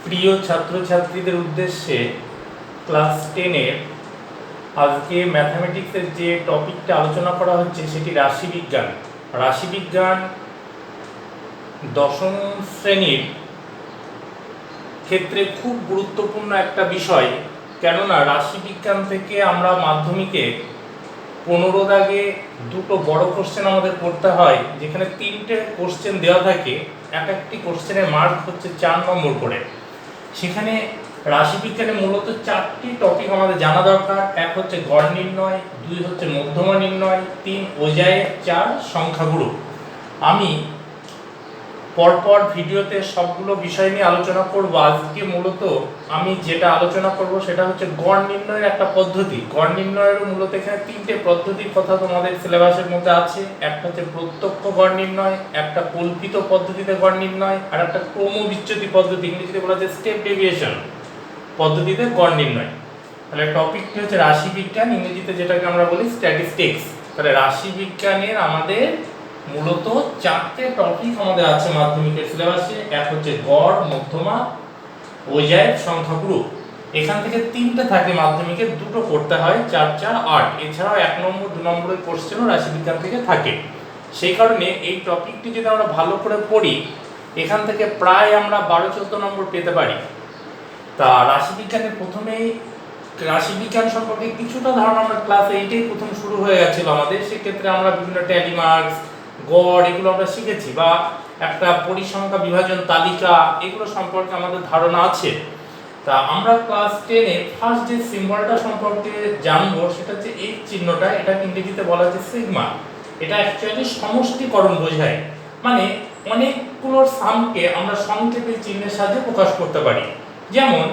প্রিয় ছাত্রছাত্রীদের উদ্দেশ্যে ক্লাস 10 এর আজকে ম্যাথমেটিক্সের যে টপিকটা আলোচনা করা হচ্ছে সেটি রাশিবিজ্ঞান। রাশিবিজ্ঞান দশম শ্রেণীর ক্ষেত্রে খুব গুরুত্বপূর্ণ একটা বিষয়, কেননা রাশিবিজ্ঞান থেকে আমরা মাধ্যমিকে 15 দাগে দুটো বড় কোশ্চেন আমাদের করতে হয়, যেখানে 3টে কোশ্চেন দেওয়া থাকে, এক একটি কোশ্চেনের মার্ক হচ্ছে 4 নম্বর করে। সেখানে রাশিবিজ্ঞানে মূলত 4টি টপিক আমাদের জানা দরকার। এক হচ্ছে গড় নির্ণয়, 2 হচ্ছে মধ্যমা নির্ণয়, 3 অজায়ের, 4 সংখ্যাগুরু। আমি পরপর ভিডিওতে সবগুলো বিষয় নিয়ে আলোচনা করব। আজকে মূলত আমি যেটা আলোচনা করব সেটা হচ্ছে গড় নির্ণয়ের একটা পদ্ধতি। গড় নির্ণয়ের মূলত এখানে 3টে পদ্ধতির কথা তোমাদের সিলেবাসের মধ্যে আছে। একটা হচ্ছে প্রত্যক্ষ গড় নির্ণয়, একটা কল্পিত পদ্ধতিতে গড় নির্ণয়, আর একটা ক্রমবিচ্যুতি পদ্ধতি, ইংরেজিতে বলা যায় স্টেপ ডেভিয়েশন পদ্ধতিতে গড় নির্ণয়। তাহলে টপিকটি হচ্ছে রাশিবিজ্ঞান, ইংরেজিতে যেটাকে আমরা বলি স্ট্যাটিস্টিক্স। তাহলে রাশিবিজ্ঞানের আমাদের মূলত 4টে টপিক আমাদের আছে মাধ্যমিকের সিলেবাসে। এক হচ্ছে গড়, মধ্যমা, অজায়ের, সংখ্যাগুরু। এখান থেকে 3টে থাকে মাধ্যমিকে, দুটো করতে হয়, 4 4 8। এছাড়াও 1 নম্বর 2 নম্বরের কোশ্চেনও রাশিবিজ্ঞান থেকে থাকে। সেই কারণে এই টপিকটি যদি আমরা ভালো করে পড়ি, এখান থেকে প্রায় আমরা 12-14 নম্বর পেতে পারি। তা রাশিবিজ্ঞানের প্রথমেই রাশিবিজ্ঞান সম্পর্কে কিছুটা ধারণা আমরা ক্লাস 8-এই প্রথম শুরু হয়ে গেছিল আমাদের। সেক্ষেত্রে আমরা বিভিন্ন ট্যালি মার্কস, গড় এগুলো আমরা শিখেছি, বা একটা পরিসংখ্যা বিভাজন তালিকা এগুলো সম্পর্কে আমাদের ধারণা আছে। তা আমরা ক্লাস 10-এ ফার্স্ট যে সিম্বলটা সম্পর্কে জানবো সেটা হচ্ছে এই চিহ্নটা। এটা ইংরেজিতে বলা হচ্ছে সিগমা। এটা অ্যাকচুয়ালি সমষ্টিকরণ বোঝায়, মানে অনেকগুলোর সামকে আমরা সংক্ষেপে চিহ্নের সাহায্যে প্রকাশ করতে পারি। যেমন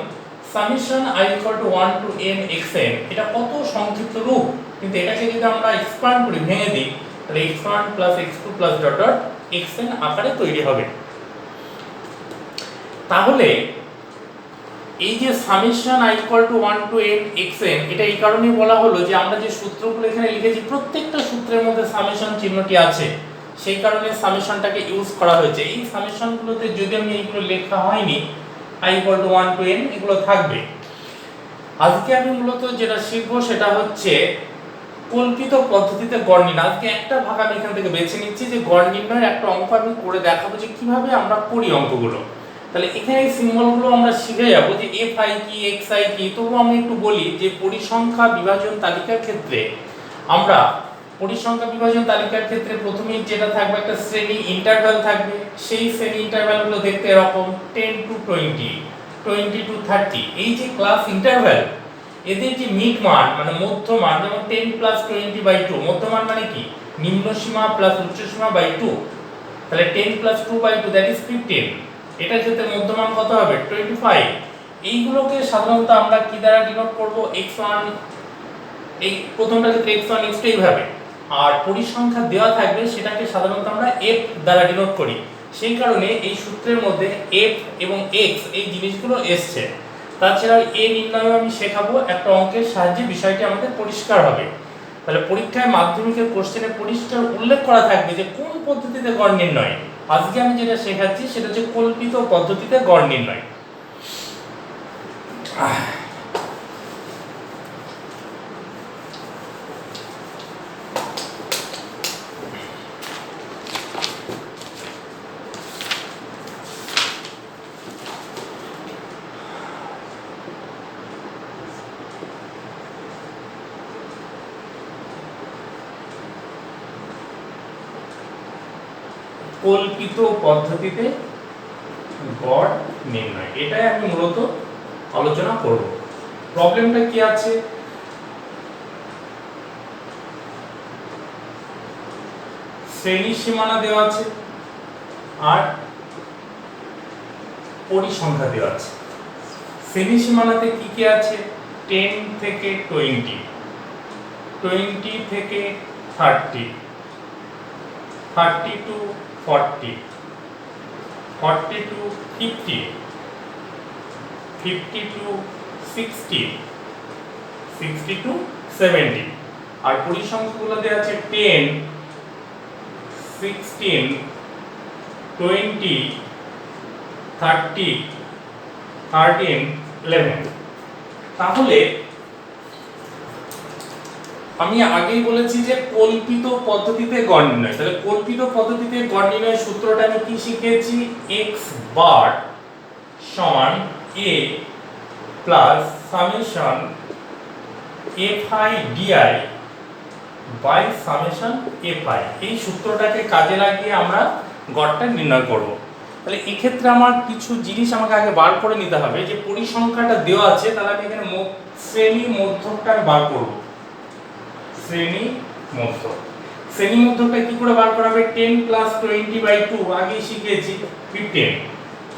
summation i = 1 to n xn, এটা কত সংক্ষিপ্ত রূপ, কিন্তু এটাকে যদি আমরা এক্সপ্যান্ড করি, ভেঙে দিই, তাহলে x1 + x2 + dot dot xn আকারে তৈরি হবে। তাহলে এই যে summation i = 1 to n xn, এটা এই কারণেই বলা হলো যে আমরা যে সূত্রগুলো এখানে লিখেছি প্রত্যেকটা সূত্রের মধ্যে সামেশন চিহ্নটি আছে, সেই কারণে সামেশনটাকে ইউজ করা হয়েছে। এই সামেশনগুলোতে যদি আমি এইগুলো লেখা হয়নি, i = 1 to n এগুলো থাকবে। আজকে আমি মূলত যেটা শিখবো সেটা হচ্ছে কল্পিত পদ্ধতিতে গড় নির্ণয়। আজকে একটা ভাগ আমি এখান থেকে বেছে নিচ্ছি যে গড় নির্ণয়ের একটা অঙ্ক আমি করে দেখাবো যে কিভাবে আমরা করি অঙ্কগুলো। তাহলে এখানে এই সিম্বলগুলো আমরা শিখে যাবো যে fi কি, xi কি। তবু আমি একটু বলি যে পরিসংখ্যা বিভাজন তালিকার ক্ষেত্রে আমরা পরিসংখ্যা বিভাজন তালিকার ক্ষেত্রে প্রথমেই যেটা থাকবে একটা শ্রেণী ইন্টারভ্যাল থাকবে। সেই শ্রেণী ইন্টারভ্যালগুলো দেখতে এরকম 10 to 20, 20 to 30। এই যে ক্লাস ইন্টারভ্যাল, এদের যে মিড মান মানে মধ্যমান, যেমন 10 + 20/2, মধ্যমান মানে কি নিম্ন সীমা প্লাস উচ্চ সীমা বাই 2। তাহলে 10 + 2/2 দ্যাট ইজ 15। এটার ক্ষেত্রে মধ্যমান কত হবে 25। এইগুলোকে সাধারণত আমরা কি দ্বারা ডিনোট করব, x1, এই প্রথমটার ক্ষেত্রে x1 x2 এইভাবে। আর পরিসংখ্যা দেওয়া থাকবে সেটাকে সাধারণত আমরা f দ্বারা ডিনোট করি। সেই কারণে এই সূত্রের মধ্যে f এবং x এই জিনিসগুলো এসছে। তাছাড়া a নির্ণয় আমি শেখাবো একটা অঙ্কের সাহায্যে, বিষয়টি আমাদের পরিষ্কার হবে। তাহলে পরীক্ষায় মাধ্যমিকের কোশ্চেনে পরিষ্কার উল্লেখ করা থাকবে যে কোন পদ্ধতিতে গড় নির্ণয়। আজকে আমি যেটা শেখাচ্ছি সেটা হচ্ছে কল্পিত পদ্ধতিতে গড় নির্ণয়। কল্পিত পদ্ধতিতে গড় নির্ণয়, এটাই আমি মূলত আলোচনা করব। প্রবলেমটা কি আছে, শ্রেণী সীমানা দেওয়া আছে আর পরিসংখ্যা দেওয়া আছে। শ্রেণী সীমানাতে কি কি আছে, 10 থেকে 20, 20 থেকে 30, 30 to 40, 40 to 50, 50 to 60, 60 to 70। আর পরিসংখ্যাগুলো দেওয়া আছে 10, 16, 20, 30, 13 11। তাহলে আমি আগেই বলেছি যে কল্পিত পদ্ধতিতে গড় নির্ণয়, তাহলে কল্পিত পদ্ধতিতে গড় নির্ণয়ের সূত্রটা আমি কি শিখেছি, x বার সমান a plus summation fi di by summation fi। এই সূত্রটাকে কাজে লাগিয়ে আমরা গড়টা নির্ণয় করব। তাহলে এই ক্ষেত্রে আমার কিছু জিনিস আমাকে আগে বার করে নিতে হবে, যে পরিসংখ্যাটা দেওয়া আছে, তাহলে আমি এখানে শ্রেণী মধ্যকটা বার করব। শ্রেণী মধ্যক, শ্রেণী মধ্যকটা কি করে বার করা হবে, 10 প্লাস 20/2 আগেই শিখেছি 15,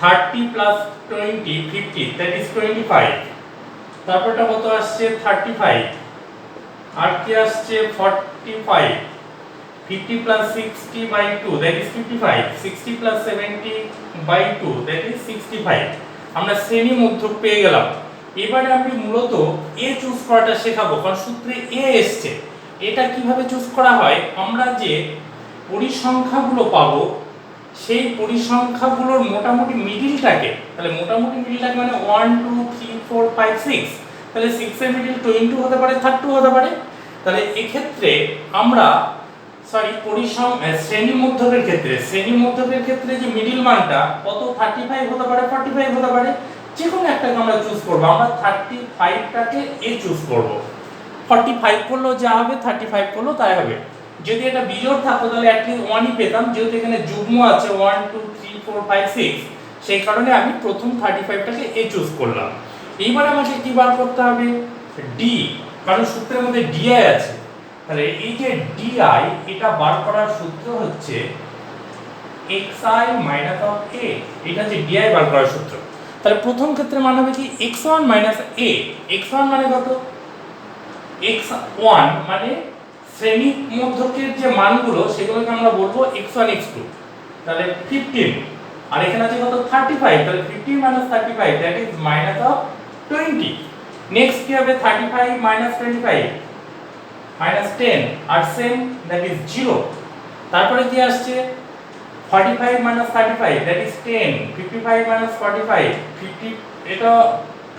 30 প্লাস 20 50 দ্যাট ইজ 25, তারপরটা কত আসছে 35, আর কি আসছে 45, 50 plus 60/2 that is 55, 60 plus 70/2 that is 65। আমরা শ্রেণী মধ্যক পেয়ে গেলাম। এবারে আমি মূলত এ চুজ করাটা শেখাবো, কারণ সূত্রে এ এসছে। এটা কিভাবে চুজ করা হয়, আমরা যে পরিসংখ্যাগুলো পাবো সেই পরিসংখ্যাগুলোর মোটামুটি মিডিলটাকে, তাহলে মোটামুটি মিডিলটাকে মানে 1 2 3 4 5 6, তাহলে 6 এর মিডিল 20 হতে পারে 30 হতে পারে। তাহলে এই ক্ষেত্রে আমরা শ্রেণী মধ্যকের ক্ষেত্রে যে মিডিল মানটা কত 35 হতে পারে 45 হতে পারে, যে কোনো একটাকে আমরা চুজ করব। আমরা 35টাকে এ চুজ করব, 45 করলেও যা হবে 35 করলেও তাই হবে। যদি এটা বিজোড় থাকতো তাহলে অ্যাটলিস্ট 1ই পেতাম, যেহেতু এখানে যুগ্ম আছে 1 2 3 4 5 6, সেই কারণে আমি প্রথম 35টাকে এ চুজ করলাম। এইবার আমাকে কি বার করতে হবে, ডি, কারণ সূত্রের মধ্যে ডিআই আছে। তাহলে এই যে ডিআই, এটা বার করার সূত্র হচ্ছে xi মাইনাস অফ a, এটা হচ্ছে ডিআই বার করার সূত্র। তাহলে প্রথম ক্ষেত্রে মান হবে কি x1 মাইনাস a, x1 মানে কত, x1 মানে শ্রেণী মধ্যকের যে মানগুলো সেগুলোকে আমরা বলবো x1 x2, তাহলে 15, আর এখানে আছে কত 35, তাহলে 15 minus 35 that is minus of 20। Next কি হবে 35 মাইনাস 25 মাইনাস 10, আর সেম দ্যাট ইজ 0। তারপরে কি আসছে 45 মাইনাস 35 দ্যাট ইজ 10, 55 মাইনাস 45 50, এটা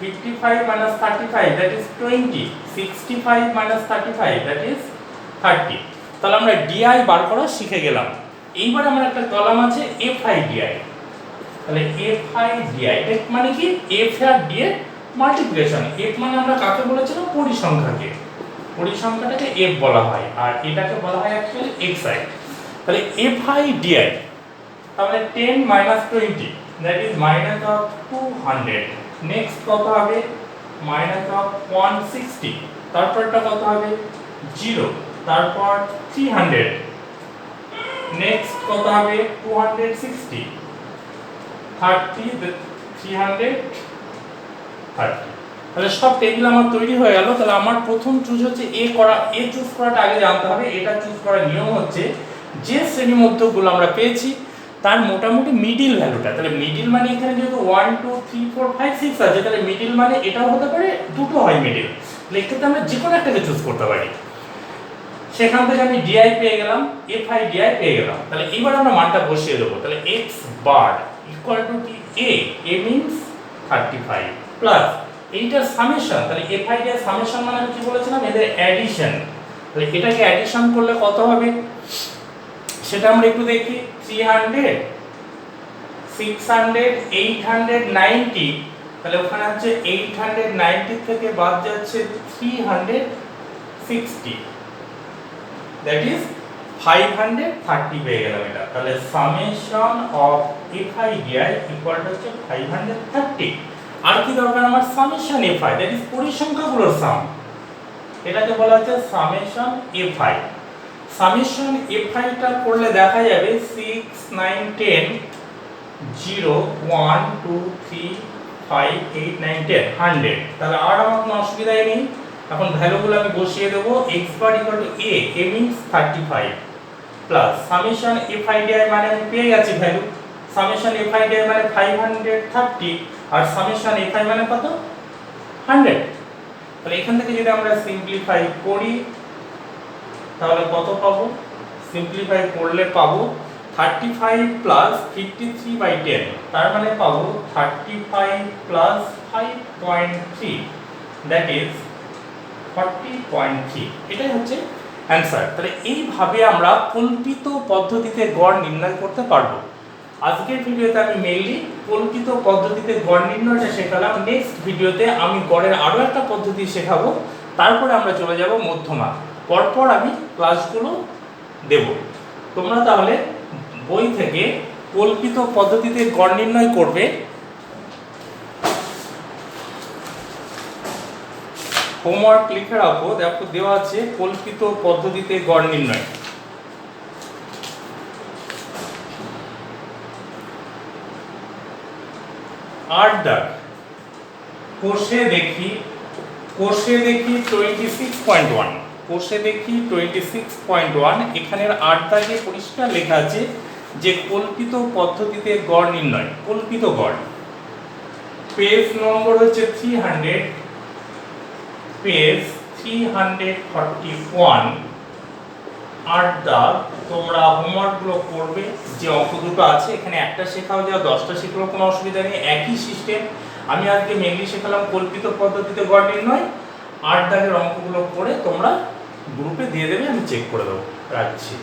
55 minus 35 that is 20, 65 minus 35 that is 30। তাহলে আমরা DI বার করা শিখে গেলাম। এইবার আমরা একটা কলাম আছে FI DI, তাহলে FI DI এটা মানে কি F আর D এর মাল্টিপ্লিকেশন। F মানে আমরা কাকে বলেছিলাম, পরিসংখ্যাকে, পরিসংখ্যাটাকে F বলা হয়, আর এটাকে বলা হয় অ্যাকচুয়ালি XI। তাহলে FI DI, তাহলে 10 minus 20 that is minus of 200, next কত হবে মাইনাস অফ 160, তারপরটা কত হবে 0, তারপর 300, নেক্সট কত হবে 260, 30 330। তাহলে সব টেবিল আমার তৈরি হয়ে গেল। তাহলে আমার প্রথম চুজ হচ্ছে এ করা, এ চুজ করাটা আগে জানতে হবে। এটা চুজ করার নিয়ম হচ্ছে যে শ্রেণী মধ্যকগুলো আমরা পেয়েছি তার মোটামুটি মিডিল ভ্যালুটা, তাহলে মিডিল মানে এখানে যেহেতু 1 2 3 4 5 6 আছে, তাহলে মিডিল মানে এটাও হতে পারে, দুটো হয় মিডিল, তাহলে এক্ষেত্রে আমরা যে কোনো একটাকে চুজ করতে পারি। সেখান থেকে আমি ডিআই পেয়ে গেলাম, এফআই ডিআই পেয়ে গেলাম। তাহলে এবার আমরা মানটা বসিয়ে দেবো। তাহলে এক্স বার ইকুয়াল টু কি এ মিন্স 35 প্লাস এইটার সামেশন, তাহলে এফআই ডিআই সামেশন মানে আমি কি বলেছিলাম, এদের অ্যাডিশন। তাহলে এটাকে অ্যাডিশন করলে কত হবে সেটা আমরা একটু দেখি। 300 600 890, তাহলে ওখানে হচ্ছে 890 থেকে বাদ যাচ্ছে 360, দ্যাট ইজ 530 পেয়ে গেলাম এটা। তাহলে summation of FI DI equal to হচ্ছে 530। আর কি দরকার আমার, সামেশন এফআই দ্যাট ইজ পরিসংখ্যাগুলোর সাম, এটাকে বলা হচ্ছে সামেশন এফআই। সামেশন এফআইটা করলে দেখা যাবে 6 9 10 0 1 2 3 5 8 9 10 100। তাহলে আর আমার কোনো অসুবিধাই নেই। এখন ভ্যালুগুলো আমি বসিয়ে দেব। x bar equal to a means 35 plus summation FIDI মানে আমি পেয়ে গেছি ভ্যালু, সামেশন এফআইডিআই মানে 530 আর সামেশন এফআই মানে কত 100। তাহলে এখান থেকে যদি আমরা সিম্পলিফাই করি তাহলে কত পাবো, সিম্পলিফাই করলে পাবো 35 প্লাস 53/10 তার মানে পাবো 35 প্লাস 5.3 দ্যাট ইজ 40.3। এটাই হচ্ছে অ্যান্সার। তাহলে এইভাবে আমরা কল্পিত পদ্ধতিতে গড় নির্ণয় করতে পারবো। আজকের ভিডিওতে আমি মেইনলি কল্পিত পদ্ধতিতে গড় নির্ণয়টা শেখালাম। নেক্সট ভিডিওতে আমি গড়ের আরও একটা পদ্ধতি শেখাবো, তারপরে আমরা চলে যাব মধ্যমা। পরপর আমি ক্লাসগুলো দেব। তোমরা তাহলে বই থেকে কল্পিত পদ্ধতিতে গড় নির্ণয় করবে, হোমওয়ার্ক লিখে রাখো। দেখো দেওয়া আছে কল্পিত পদ্ধতিতে গড় নির্ণয়। 8 দাগ। কোষে দেখি 26.1, কোষে দেখি 26.1। এখানের 8 দাগে পরিষ্কার লেখা আছে যে কল্পিত পদ্ধতিতে গড় নির্ণয়, কল্পিত গড়। পেজ নম্বর হচ্ছে 300, পেজ 341। 8 দাগ। তোমরা হোমওয়ার্কগুলো করবে। যে অঙ্ক দুটো আছে এখানে একটা শেখাও যাও, 10টা শিখলেও কোনো অসুবিধা নেই, একই সিস্টেম। আমি আজকে মেনলি শেখালাম কল্পিত পদ্ধতিতে গড় নির্ণয়। 8 দাগের অঙ্কগুলো করে তোমরা গ্রুপে দিয়ে দেবে, আমি চেক করে দেবো। রাখছি।